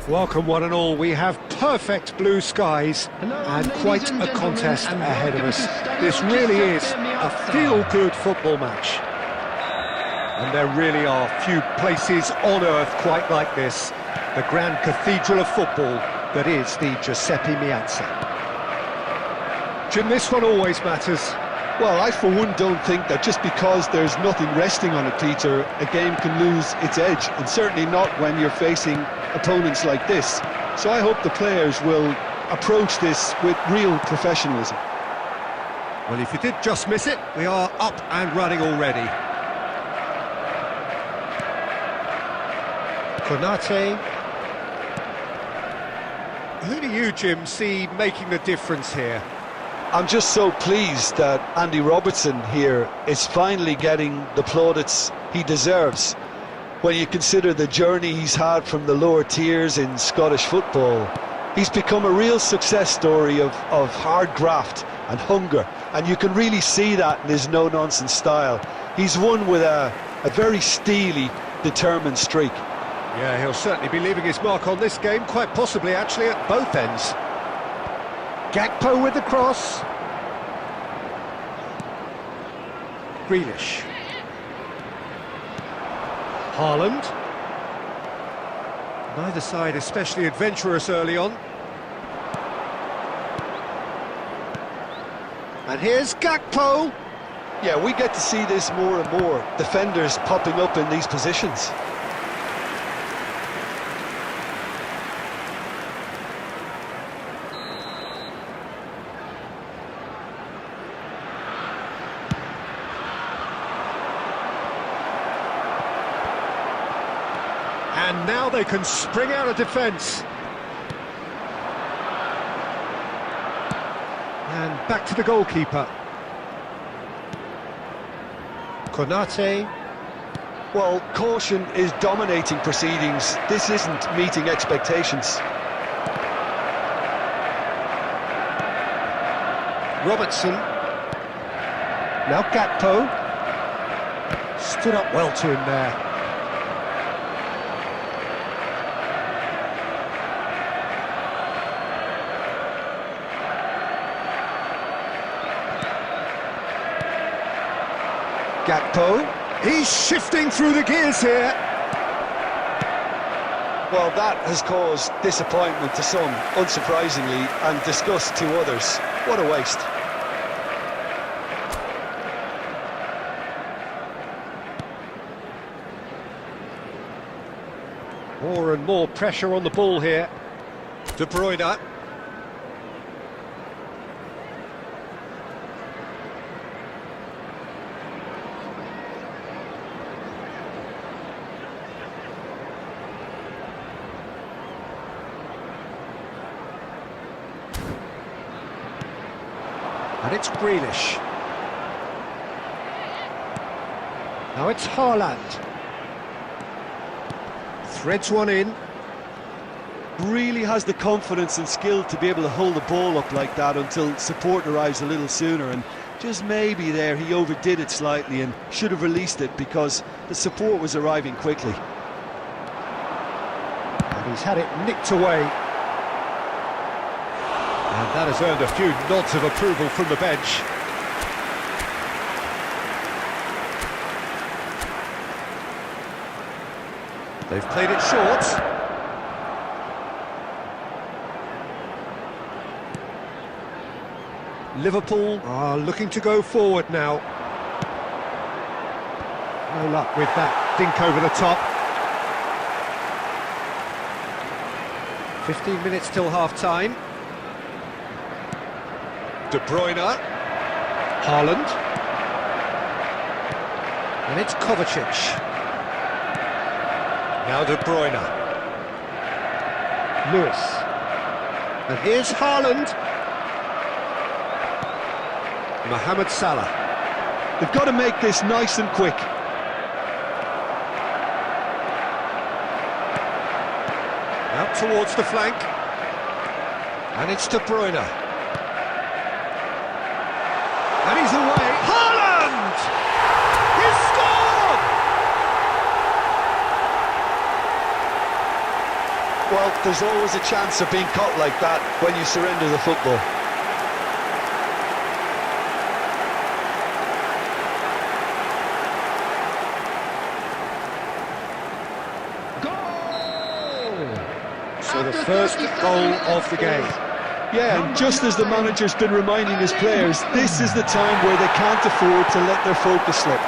Welcome one and all, we have perfect blue skies and quite a contest ahead of us. This really is a feel-good football match. And there really are few places on earth quite like this. The grand cathedral of football that is the Giuseppe Meazza. Jim, this one always matters. Well, I for one don't think that just because there's nothing resting on it, Peter, a game can lose its edge, and certainly not when you're facing opponents like this. So I hope the players will approach this with real professionalism. Well, if you did just miss it, we are up and running already. Konate. Who do you, Jim, see making the difference here? I'm just so pleased that Andy Robertson here is finally getting the plaudits he deserves. When you consider the journey he's had from the lower tiers in Scottish football, he's become a real success story of hard graft and hunger, and you can really see that in his no-nonsense style. He's won with a very steely, determined streak. Yeah, he'll certainly be leaving his mark on this game, quite possibly actually at both ends. Gakpo with the cross. Grealish. Haaland. Neither side especially adventurous early on. And here's Gakpo. Yeah, we get to see this more and more. Defenders popping up in these positions. And now they can spring out of defence. And back to the goalkeeper. Konate. Well, caution is dominating proceedings. This isn't meeting expectations. Robertson. Now Gakpo. Stood up well to him there. Gakpo, he's shifting through the gears here. Well, that has caused disappointment to some, unsurprisingly, and disgust to others. What a waste. More and more pressure on the ball here. De Bruyne. And it's Grealish. Now it's Haaland. Threads one in. Really has the confidence and skill to be able to hold the ball up like that until support arrives a little sooner, and just maybe there he overdid it slightly and should have released it because the support was arriving quickly. And he's had it nicked away. And that has earned a few nods of approval from the bench. They've played it short. Liverpool are looking to go forward now. No luck with that dink over the top. 15 minutes till half-time. De Bruyne. Haaland. And it's Kovacic. Now De Bruyne. Lewis. And here's Haaland. Mohamed Salah. They've got to make this nice and quick. Out towards the flank. And it's De Bruyne. And he's away. Haaland! He's scored! Well, Well, there's always a chance of being caught like that when you surrender the football. So the first goal of the game. Yeah, and just as the manager's been reminding his players, this is the time where they can't afford to let their focus slip.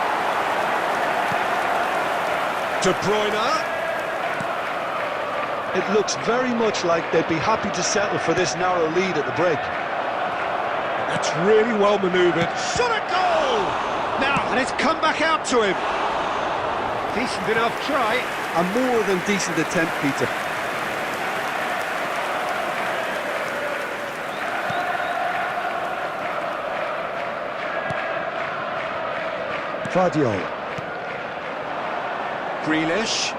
De Bruyne. It looks very much like they'd be happy to settle for this narrow lead at the break. That's really well manoeuvred. Shot at goal! Now, and it's come back out to him. Decent enough try. A more than decent attempt, Peter. Vardiol. Grealish.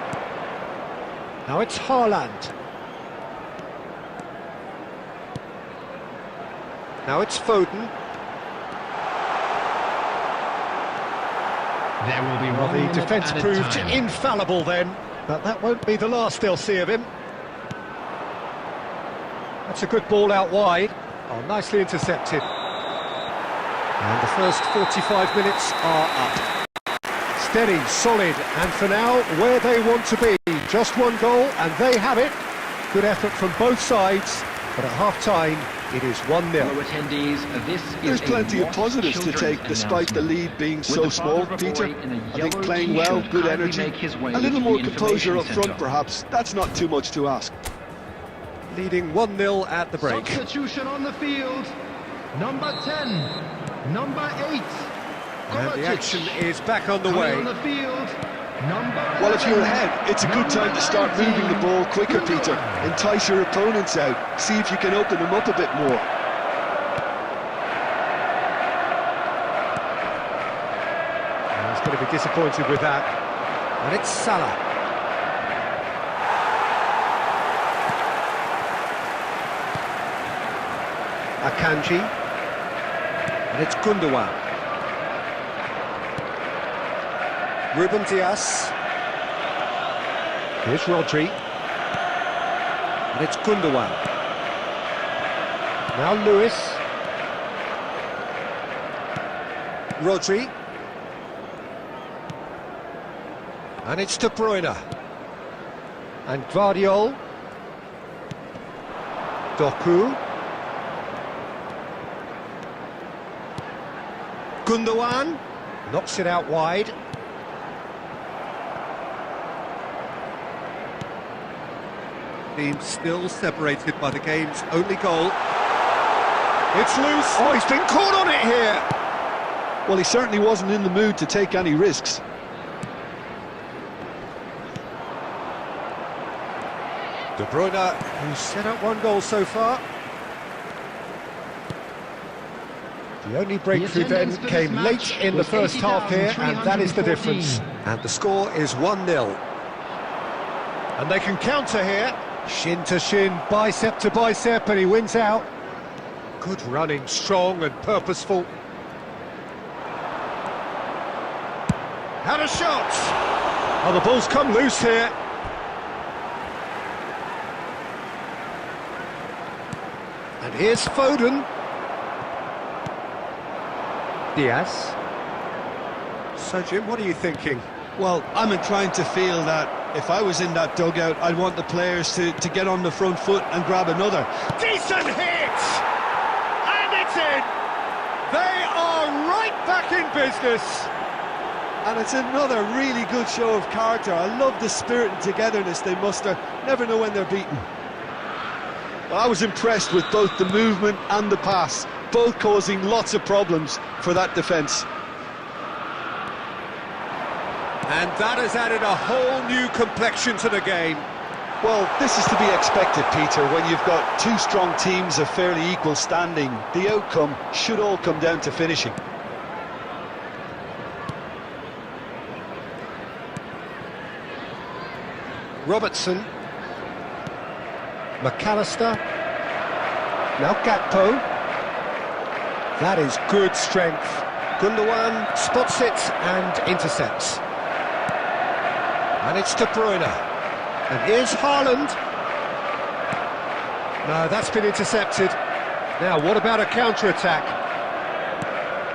Now it's Haaland. Now it's Foden. There will be Well, one the defence proved time. infallible then, but that won't be the last they'll see of him. That's a good ball out wide. Oh, nicely intercepted. And the first 45 minutes are up. Steady, solid, and for now, where they want to be. Just one goal, and they have it. Good effort from both sides, but at half-time, it is 1-0. Fellow attendees, this is There's a plenty of Watch positives to Children's take despite the lead being With so the small, father of a Peter. boy in a I think yellow playing well, t-shirt good kindly energy, make his way a little to more the composure up information front centre. perhaps. That's not too much to ask. Leading 1-0 at the break. Substitution on the field. Number 10. Number 8. And the action is back on the Coming way. on the field. Number Well, if you're 11. ahead, it's a good time to start moving the ball quicker, Peter. Entice your opponents out. See if you can open them up a bit more. He's going to be disappointed with that. And it's Salah. Akanji. And it's Gundogan. Ruben Dias. Here's Rodri. And it's Gundogan. Now Lewis. Rodri. And it's De Bruyne. And Vardiol. Doku. Gundogan. Knocks it out wide. Team still separated by the game's only goal. It's loose. Oh, he's been caught on it here. Well, he certainly wasn't in the mood to take any risks. De Bruyne, who's set up one goal so far. The only breakthrough then came late in the first half here, and that is the difference. And the score is 1-0. And they can counter here. Shin to shin, bicep to bicep, and he wins out. Good running, strong and purposeful. Had a shot! Oh, the ball's come loose here. And here's Foden. Diaz. So, Jim, what are you thinking? Well, I'm inclined to feel that if I was in that dugout, I'd want the players to get on the front foot and grab another. Decent hit! And it's in! They are right back in business! And it's another really good show of character. I love the spirit and togetherness they muster. Never know when they're beaten. Well, I was impressed with both the movement and the pass, both causing lots of problems for that defence. And that has added a whole new complexion to the game. Well, this is to be expected, Peter, when you've got two strong teams of fairly equal standing. The outcome should all come down to finishing. Robertson. McAllister. Now Gakpo. That is good strength. Gundogan spots it and intercepts. And it's De Bruyne. And here's Haaland. No, that's been intercepted. Now, what about a counter-attack?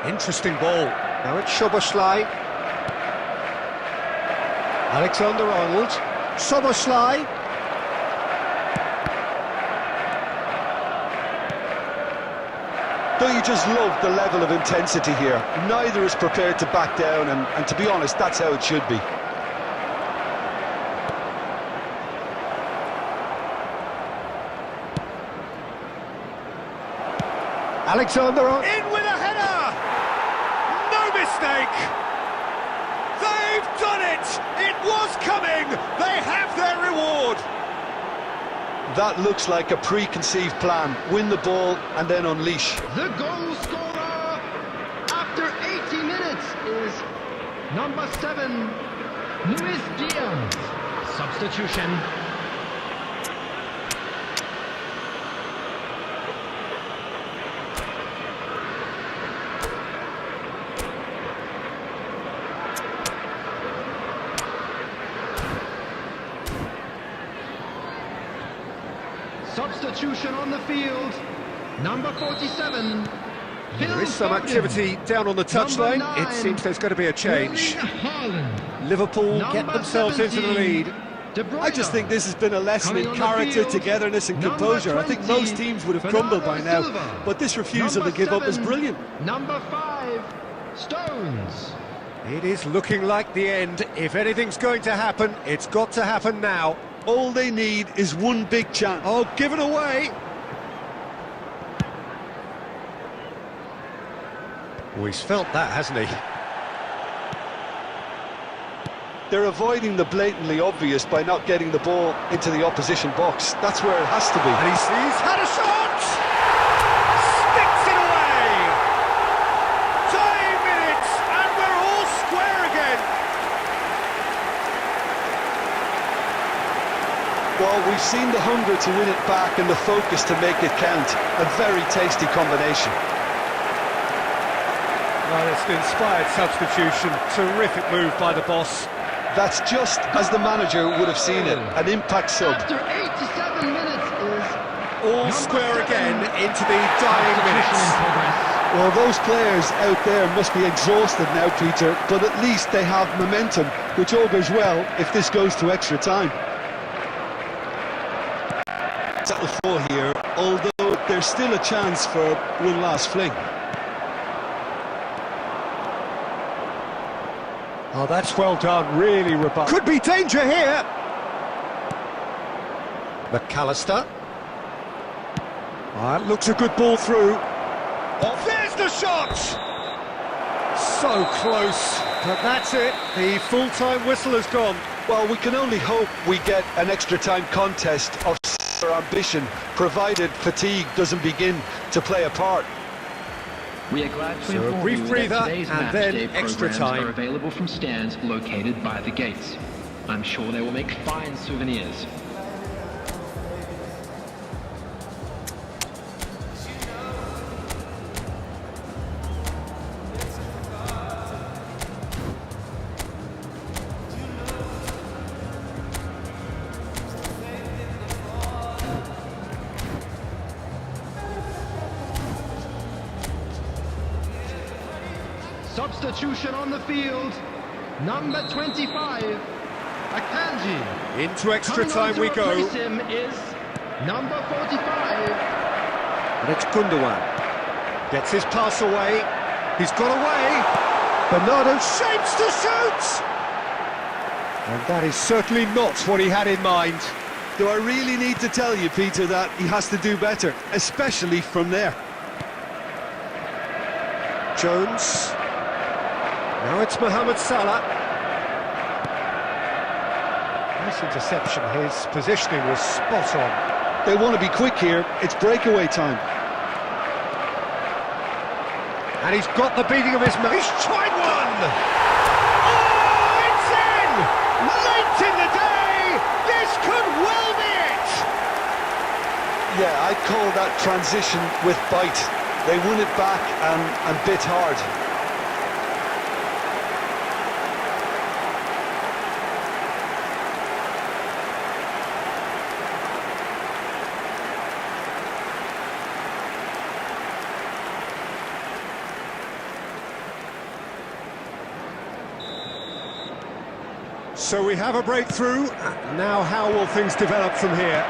Interesting ball. Now it's Szoboszlai. Alexander-Arnold. Szoboszlai. Don't you just love the level of intensity here? Neither is prepared to back down, and to be honest, that's how it should be. Alexander-Arnold. In with a header! No mistake! They've done it! It was coming! They have their reward! That looks like a preconceived plan. Win the ball and then unleash. The goal scorer after 80 minutes is number 7, Luis Diaz. Substitution. Substitution on the field, number 47. There is some activity down on the touchline. It seems there's going to be a change. Liverpool get themselves into the lead. I just think this has been a lesson in character, togetherness and composure. I think most teams would have crumbled by now, but this refusal to give up is brilliant. Number 5, Stones. It is looking like the end. If anything's going to happen, it's got to happen now. All they need is one big chance. Oh, given away. Oh, he's felt that, hasn't he? They're avoiding the blatantly obvious by not getting the ball into the opposition box. That's where it has to be. And he's had a shot! Sticks it away! Time minutes, and we're all square again. Well, we've seen the hunger to win it back and the focus to make it count. A very tasty combination. Well, it's an inspired substitution. Terrific move by the boss. That's just as the manager would have seen it. An impact sub. After 87 minutes is All square again into the dying minutes. Well, those players out there must be exhausted now, Peter, but at least they have momentum, which augurs well if this goes to extra time. Settle for here, although there's still a chance for one last fling. Oh, that's well done, really robust. Could be danger here. McAllister. Oh, that looks a good ball through. Oh, there's the shot! So close, but that's it. The full-time whistle has gone. Well, we can only hope we get an extra time contest of ambition, provided fatigue doesn't begin to play a part. We are glad to So a inform brief you breather that today's and match then day extra programs time. are available from stands located by the gates. I'm sure they will make fine souvenirs. Substitution on the field, number 25, Akanji. Into extra Coming on time to we go. replace him is number 45. And it's Gundogan. Gets his pass away. He's got away. Bernardo shapes to shoot! And that is certainly not what he had in mind. Do I really need to tell you, Peter, that he has to do better, especially from there? Jones. Now it's Mohamed Salah. Nice interception. His positioning was spot on. They want to be quick here. It's breakaway time. And he's got the beating of his man. He's tried one! Oh, it's in! Late in the day! This could well be it! Yeah, I'd call that transition with bite. They won it back and bit hard. So we have a breakthrough. Now how will things develop from here?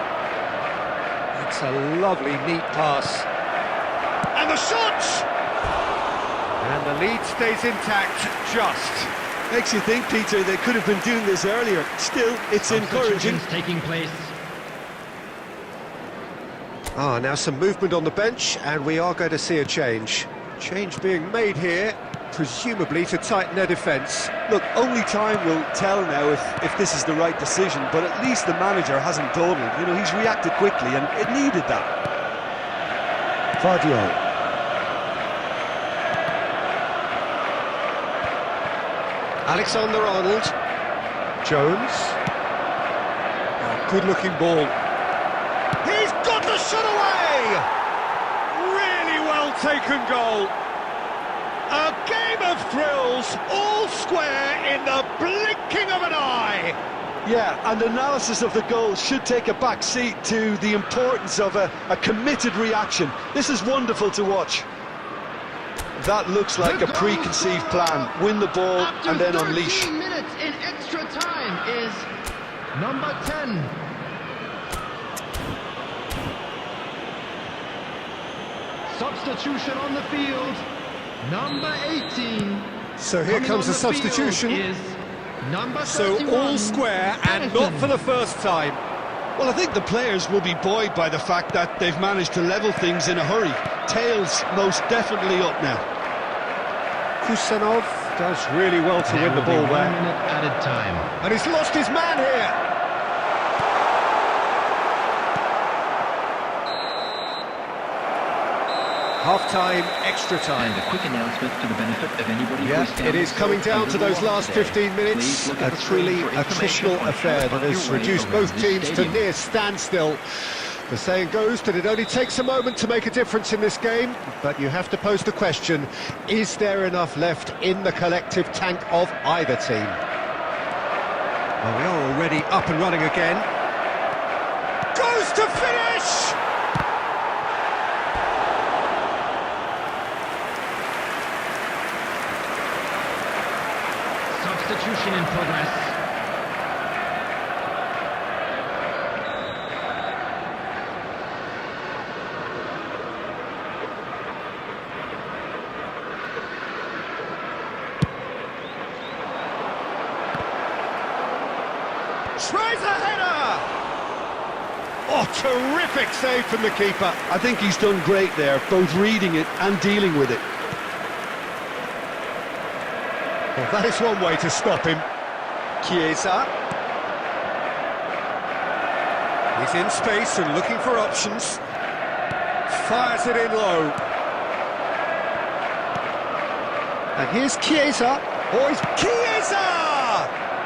It's a lovely, neat pass. And the shot! And the lead stays intact, just. Makes you think, Peter, they could have been doing this earlier. Still, it's encouraging. Substitutions taking place. Now some movement on the bench, and we are going to see a change. Change being made here, presumably to tighten their defence. Look, only time will tell now if this is the right decision, but at least the manager hasn't dawdled. You know, he's reacted quickly, and it needed that. Vardio. Alexander-Arnold. Jones. Good-looking ball. He's got the shot away! Really well taken goal. A game of thrills, all square in the blinking of an eye. Yeah, and analysis of the goal should take a back seat to the importance of a committed reaction. This is wonderful to watch. That looks like a preconceived plan. Win the ball and then unleash. 13 minutes in extra time is number 10. Substitution on the field, number 18. So here Coming comes on the substitution. field is number So 31, all square, and not Edison. for the first time. Well, I think the players will be buoyed by the fact that they've managed to level things in a hurry. Tails most definitely up now. Kusanov does really well to win the There will ball be 1 there. minute added time. And he's lost his man here. Half-time, extra time. And a quick announcement for the benefit of anybody Yeah, who is down it is coming down to those last 15 minutes. Please look A at the screen truly for information attritional on affair how that to has find your way reduced around both this teams to stadium. near standstill. The saying goes that it only takes a moment to make a difference in this game, but you have to pose the question, is there enough left in the collective tank of either team? Well, we are already up and running again. Goes to finish! Substitution in progress. Tries a header! Oh, terrific save from the keeper. I think he's done great there, both reading it and dealing with it. Well, that is one way to stop him. Chiesa. He's in space and looking for options. Fires it in low. And here's Chiesa. Oh, he's Chiesa!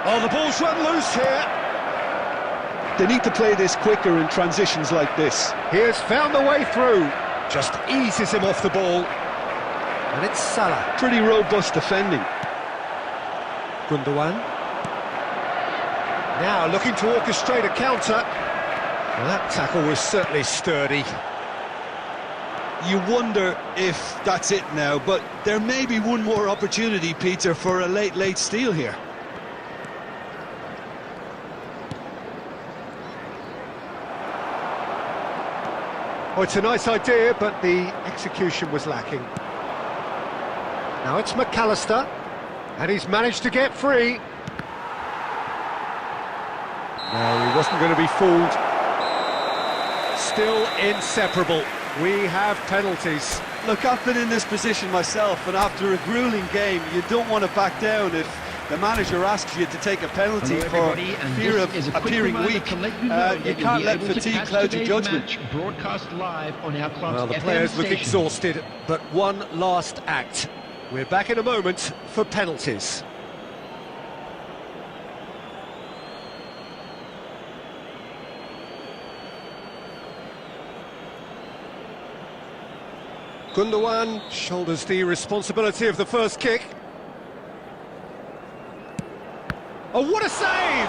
Oh, the ball's run loose here. They need to play this quicker in transitions like this. He has found the way through. Just eases him off the ball. And it's Salah. Pretty robust defending. Gundogan. Now looking to orchestrate a counter. Well, that tackle was certainly sturdy. You wonder if that's it now, but there may be one more opportunity, Peter, for a late steal here. Oh, it's a nice idea, but the execution was lacking. Now it's McAllister, and he's managed to get free. No, he wasn't going to be fooled. Still inseparable. We have penalties. Look, I've been in this position myself, and after a grueling game, you don't want to back down if the manager asks you to take a penalty Hello, for everybody, and fear this of is a quick appearing reminder weak. to let you know You that can't you'll be let able to fatigue catch cloud your today's judgment. match broadcast live on our club's Well, the FM players look station. exhausted, but one last act. We're back in a moment for penalties. Gundogan shoulders the responsibility of the first kick. Oh, what a save!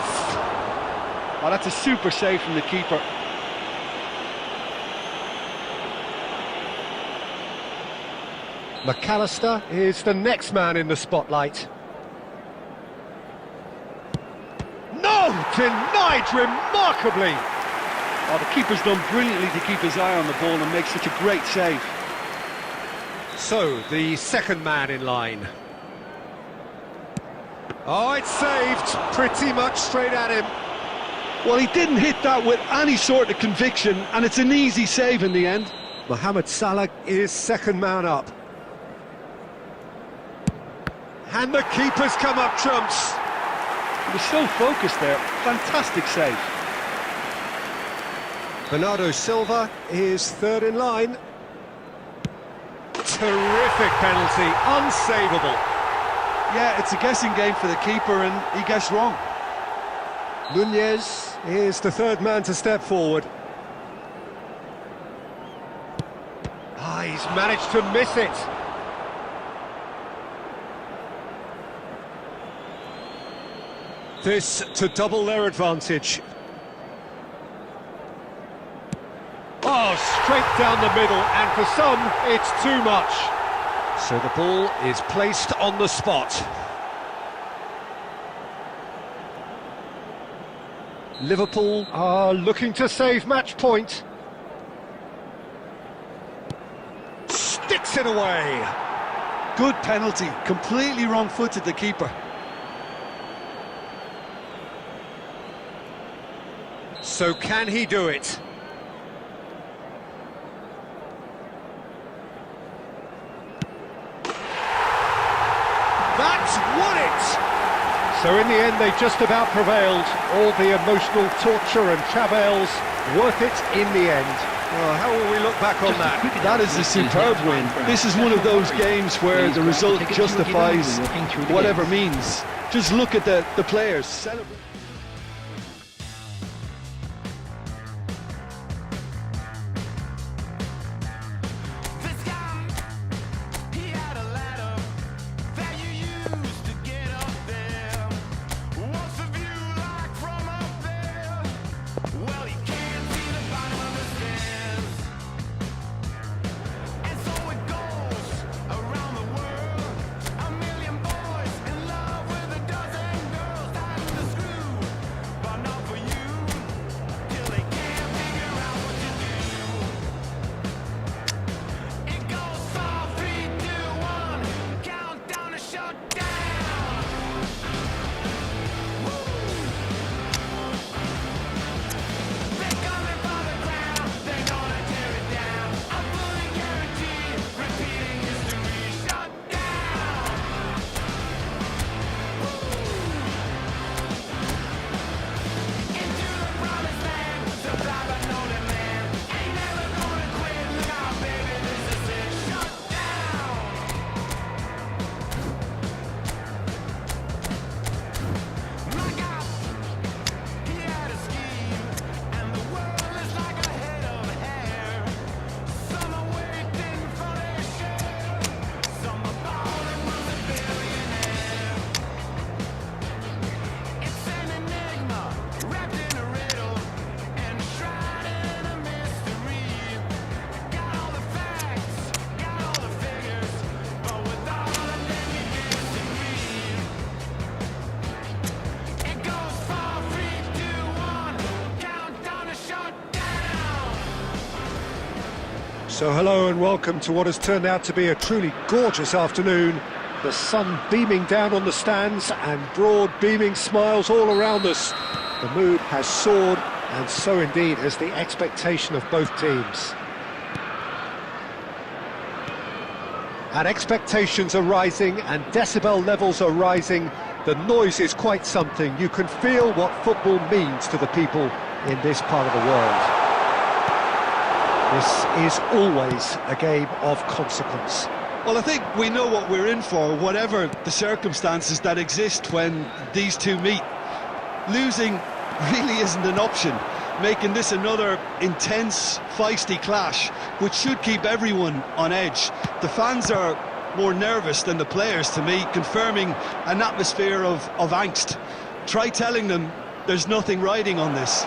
Oh, that's a super save from the keeper. McAllister is the next man in the spotlight. denied remarkably. Oh, the keeper's done brilliantly to keep his eye on the ball and make such a great save. So, the second man in line. Oh, it's saved, pretty much straight at him. Well, he didn't hit that with any sort of conviction, and it's an easy save in the end. Mohamed Salah is second man up. And the keeper's come up trumps. He was so focused there. Fantastic save. Bernardo Silva is third in line. Terrific penalty, unsavable. Yeah, it's a guessing game for the keeper, and he guessed wrong. Nunez is the third man to step forward. Ah, he's managed to miss it. This to double their advantage. Oh, straight down the middle, and for some, it's too much. So the ball is placed on the spot. Liverpool are looking to save match point. Sticks it away. Good penalty, completely wrong-footed the keeper. So can he do it? That's won it! So in the end they just about prevailed. All the emotional torture and travails, worth it in the end. Well, how will we look back on that? That is a superb win. This is one of those games where the result justifies whatever means. Just look at the players celebrate. So hello and welcome to what has turned out to be a truly gorgeous afternoon. The sun beaming down on the stands and broad beaming smiles all around us. The mood has soared, and so indeed has the expectation of both teams. And expectations are rising and decibel levels are rising. The noise is quite something. You can feel what football means to the people in this part of the world. This is always a game of consequence. Well, I think we know what we're in for, whatever the circumstances that exist when these two meet. Losing really isn't an option, making this another intense, feisty clash, which should keep everyone on edge. The fans are more nervous than the players, to me, confirming an atmosphere of angst. Try telling them there's nothing riding on this.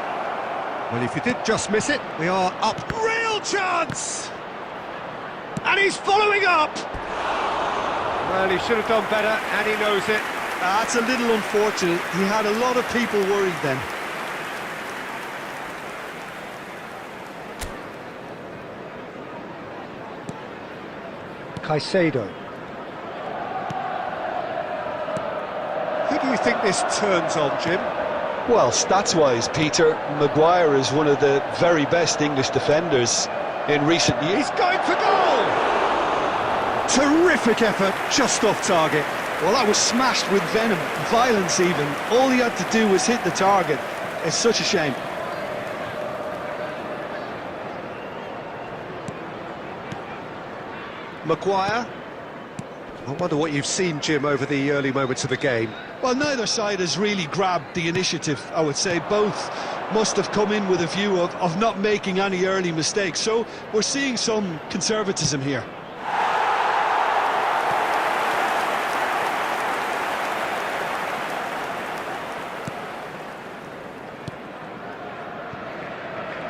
Well, if you did just miss it, we are up. Real chance! And he's following up! Well, he should have done better, and he knows it. That's a little unfortunate. He had a lot of people worried then. Caicedo. Who do you think this turns on, Jim? Well, stats-wise, Peter, Maguire is one of the very best English defenders in recent years. He's going for goal! Terrific effort, just off target. Well, that was smashed with venom, violence even. All he had to do was hit the target. It's such a shame. Maguire. I wonder what you've seen, Jim, over the early moments of the game. Well, neither side has really grabbed the initiative, I would say. Both must have come in with a view of not making any early mistakes. So we're seeing some conservatism here.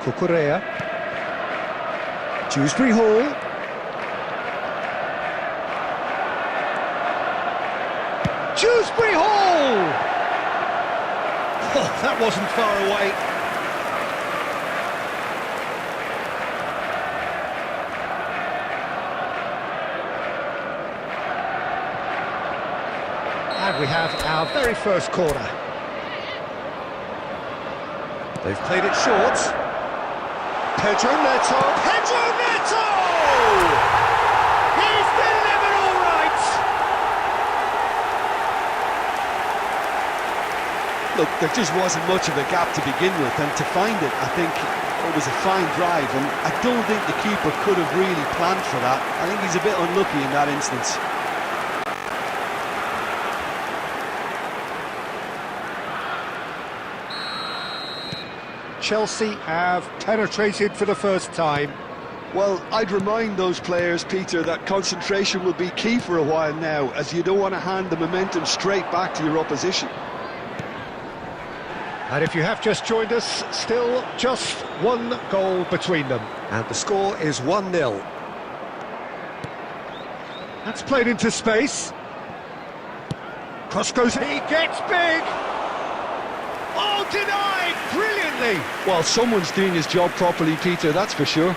Cucurella. Dewsbury Hall. Dewsbury Hall! Oh, that wasn't far away. And we have our very first corner. They've played it short. Pedro Neto. Pedro Neto! He's delivered all right! Look, there just wasn't much of a gap to begin with, and to find it, I think it was a fine drive, and I don't think the keeper could have really planned for that. I think he's a bit unlucky in that instance. Chelsea have penetrated for the first time. Well, I'd remind those players, Peter, that concentration will be key for a while now, as you don't want to hand the momentum straight back to your opposition. And if you have just joined us, still just one goal between them. And the score is 1-0. That's played into space. Cross goes, he gets big! Oh, denied brilliantly! Well, someone's doing his job properly, Peter, that's for sure.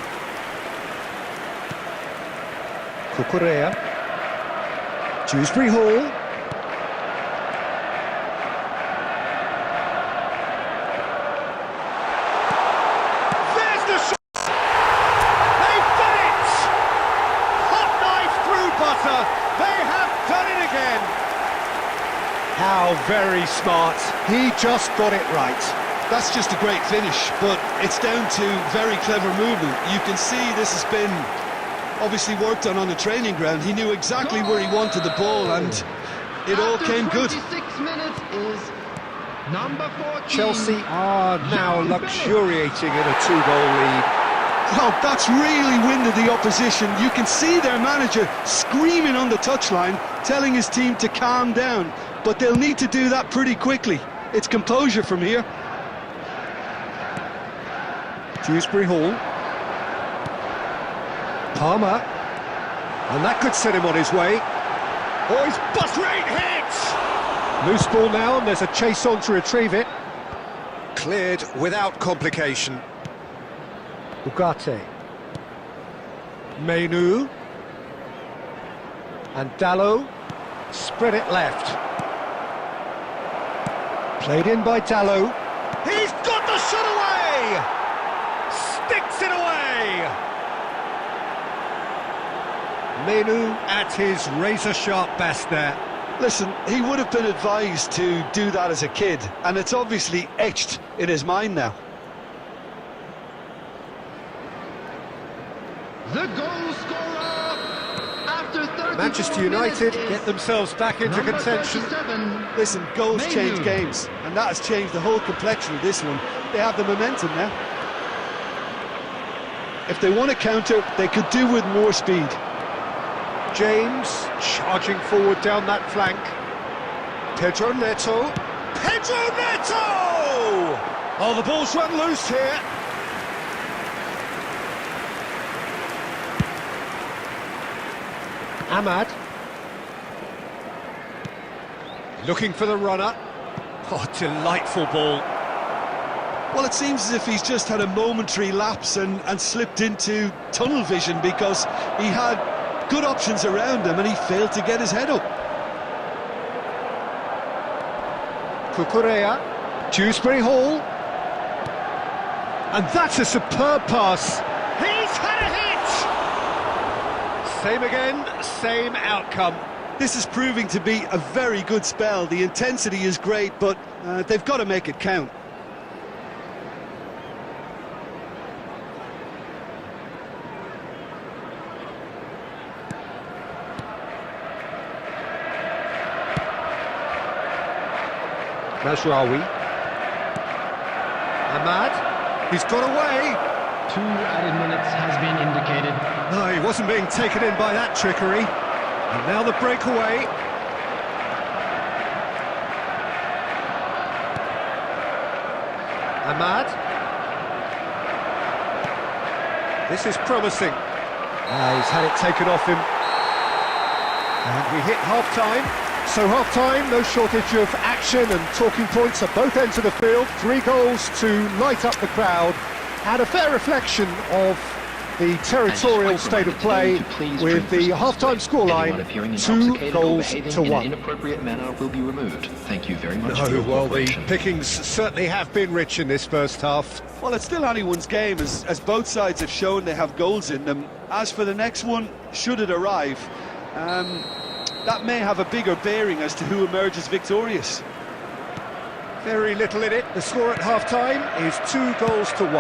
Cucurella. Dewsbury Hall. There's the shot! They've done it! Hot knife through butter. They have done it again. How very smart. He just got it right. That's just a great finish, but it's down to very clever movement. You can see this has been obviously worked on the training ground. He knew exactly where he wanted the ball, and it all came good. 26 minutes is number 14. Chelsea are now luxuriating in a two-goal lead. Well, that's really winded the opposition. You can see their manager screaming on the touchline, telling his team to calm down, but they'll need to do that pretty quickly. It's composure from here. Dewsbury Hall. Palmer. And that could set him on his way. Oh, he's great hit! Loose ball now, and there's a chase on to retrieve it. Cleared without complication. Ugarte. Menu. And Dallo. Spread it left. Played in by Dallo. He's got the shot away! Sticks it away! Menu at his razor-sharp best there. Listen, he would have been advised to do that as a kid, and it's obviously etched in his mind now. The goal scorer after 30 Manchester United get themselves back into contention. Listen, goals change games, and that has changed the whole complexion of this one. They have the momentum now. If they want to counter, they could do with more speed. James charging forward down that flank. Pedro Neto. Pedro Neto! Oh, the ball's run loose here. Ahmad. Looking for the runner. Oh, delightful ball. Well, it seems as if he's just had a momentary lapse and slipped into tunnel vision, because he had good options around him, and he failed to get his head up. Cucurella, Dewsbury Hall, and that's a superb pass. He's had a hit! Same again, same outcome. This is proving to be a very good spell. The intensity is great, but they've got to make it count. Mazraoui. Ahmad, he's got away. 2 added minutes has been indicated. No, he wasn't being taken in by that trickery. And now the breakaway. Ahmad. This is promising. He's had it taken off him. And we hit half-time. So half-time, no shortage of action and talking points at both ends of the field. 3 goals to light up the crowd. And a fair reflection of the territorial state of play with the half-time scoreline 2 goals to 1. In an inappropriate manner will be removed. Thank you very much for No, your well, the cooperation. pickings certainly have been rich in this first half. Well, it's still anyone's game, as both sides have shown they have goals in them. As for the next one, should it arrive, that may have a bigger bearing as to who emerges victorious. Very little in it. The score at half-time is 2 goals to 1.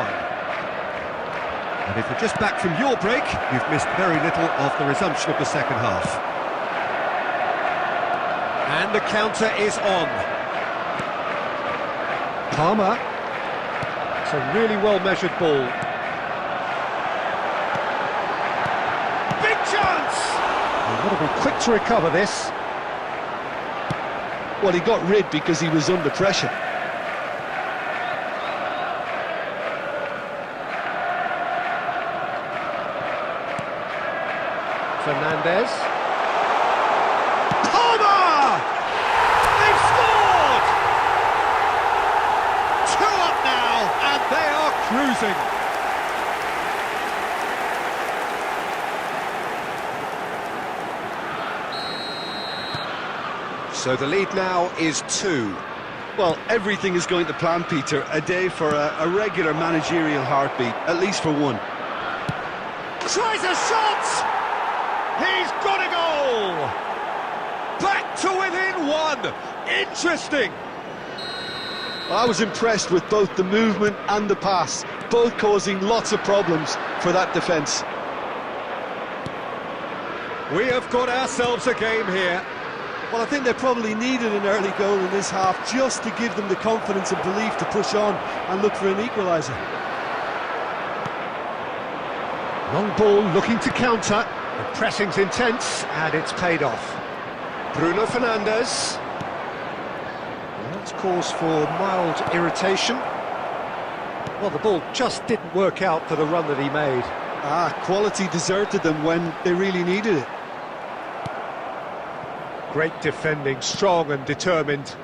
And if you're just back from your break, you've missed very little of the resumption of the second half. And the counter is on. Palmer. It's a really well-measured ball. Big chance! They've got to be quick to recover this. Well, he got rid because he was under pressure. Fernandez. Palmer! They've scored! 2 up now, and they are cruising. So the lead now is 2. Well, everything is going to plan, Peter. A day for a regular managerial heartbeat, at least for one. Tries a shot! He's got a goal! Back to within 1! Interesting! I was impressed with both the movement and the pass, both causing lots of problems for that defence. We have got ourselves a game here. Well, I think they probably needed an early goal in this half just to give them the confidence and belief to push on and look for an equaliser. Long ball looking to counter. The pressing's intense and it's paid off. Bruno Fernandes. That's cause for mild irritation. Well, the ball just didn't work out for the run that he made. Quality deserted them when they really needed it. Great defending, strong and determined.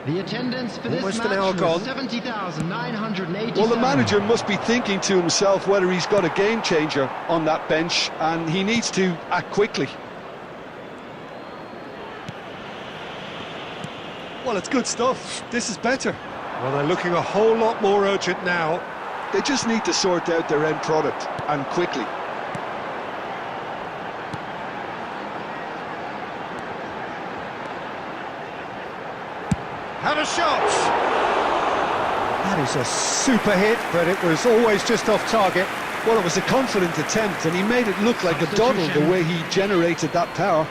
The attendance for this Almost an match hour was gone. 70,987. Well, the manager must be thinking to himself whether he's got a game changer on that bench, and he needs to act quickly. Well, it's good stuff. This is better. Well, they're looking a whole lot more urgent now. They just need to sort out their end product, and quickly. Have a shot! That is a super hit, but it was always just off target. Well, it was a confident attempt, and he made it look like a doddle the way he generated that power.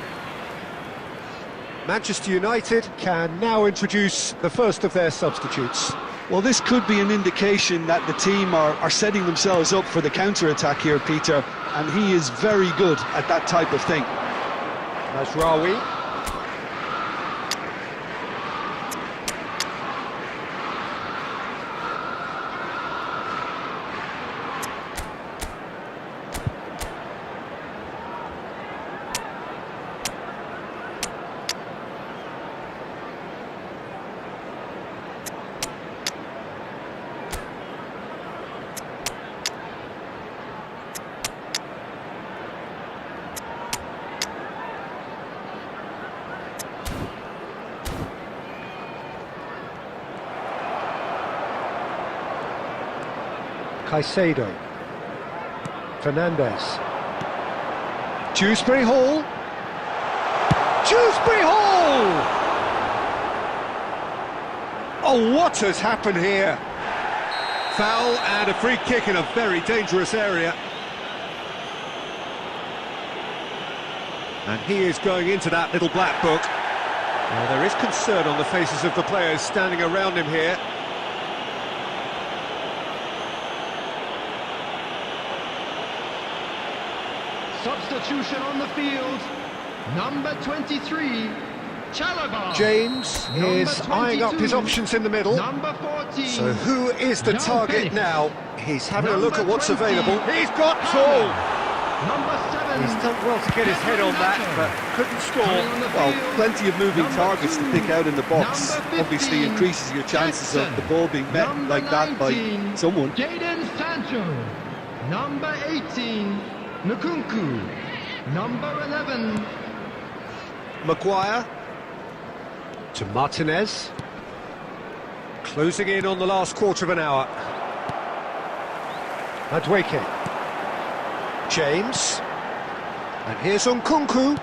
Manchester United can now introduce the first of their substitutes. Well, this could be an indication that the team are setting themselves up for the counter-attack here, Peter, and he is very good at that type of thing. Mazraoui. Caicedo. Fernandez. Dewsbury Hall. Dewsbury Hall! Oh, what has happened here? Foul and a free kick in a very dangerous area. And he is going into that little black book. Well, there is concern on the faces of the players standing around him here. Substitution on the field. Number 23, Chalobah. James is eyeing up his options in the middle. Number 14. So who is the João target Felix. now? He's having a look at Number what's 20. available. He's got tall. Number 7. He's done well to get his head on that, but couldn't score. Coming on the Well, field, plenty of moving number targets to 2, pick out in the box. number Obviously 15, increases your chances of the Jackson. ball being met Number like that by 19, someone. Jadon Sancho. Number 18, Nkunku. Number 11, Maguire to Martinez. Closing in on the last quarter of an hour. Madueke. James. And here's Nkunku.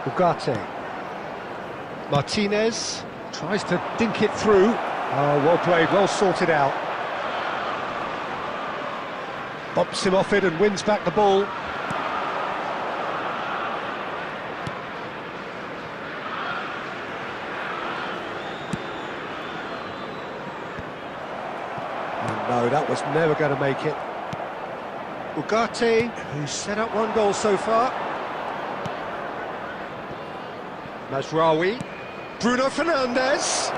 Ugarte. Martinez tries to dink it through. Oh, well played, well sorted out. Bumps him off it and wins back the ball. Oh, no, that was never going to make it. Ugarte, who's set up one goal so far. Mazraoui. Bruno Fernandes.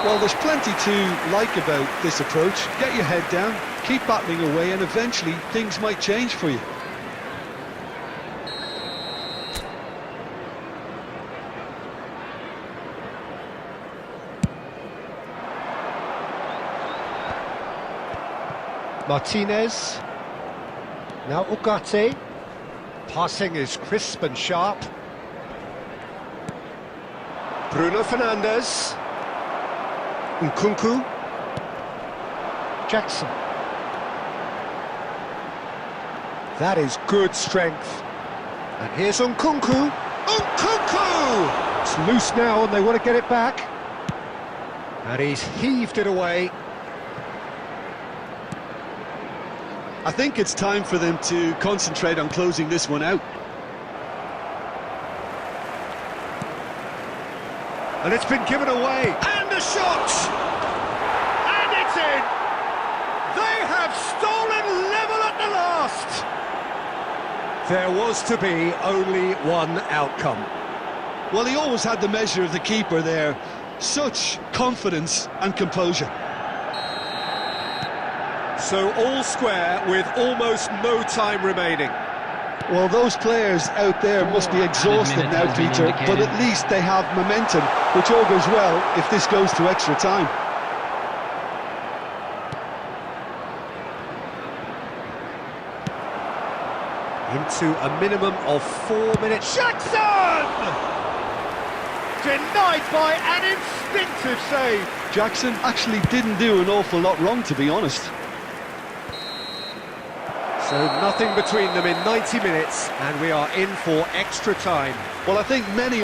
Well, there's plenty to like about this approach. Get your head down, keep battling away, and eventually things might change for you. Martinez. Now Ugarte. Passing is crisp and sharp. Bruno Fernandes. Nkunku. Jackson. That is good strength. And here's Nkunku. Nkunku! It's loose now and they want to get it back. And he's heaved it away. I think it's time for them to concentrate on closing this one out. And it's been given away. And a shot! And it's in! They have stolen level at the last! There was to be only one outcome. Well, he always had the measure of the keeper there. Such confidence and composure. So all square with almost no time remaining. Well, those players out there must be exhausted now, has been Peter, but indicated. at least they have momentum, which all goes well if this goes to extra time. Into a minimum of 4 minutes. Jackson! Denied by an instinctive save. Jackson actually didn't do an awful lot wrong, to be honest. So nothing between them in 90 minutes, and we are in for extra time. Well, I think many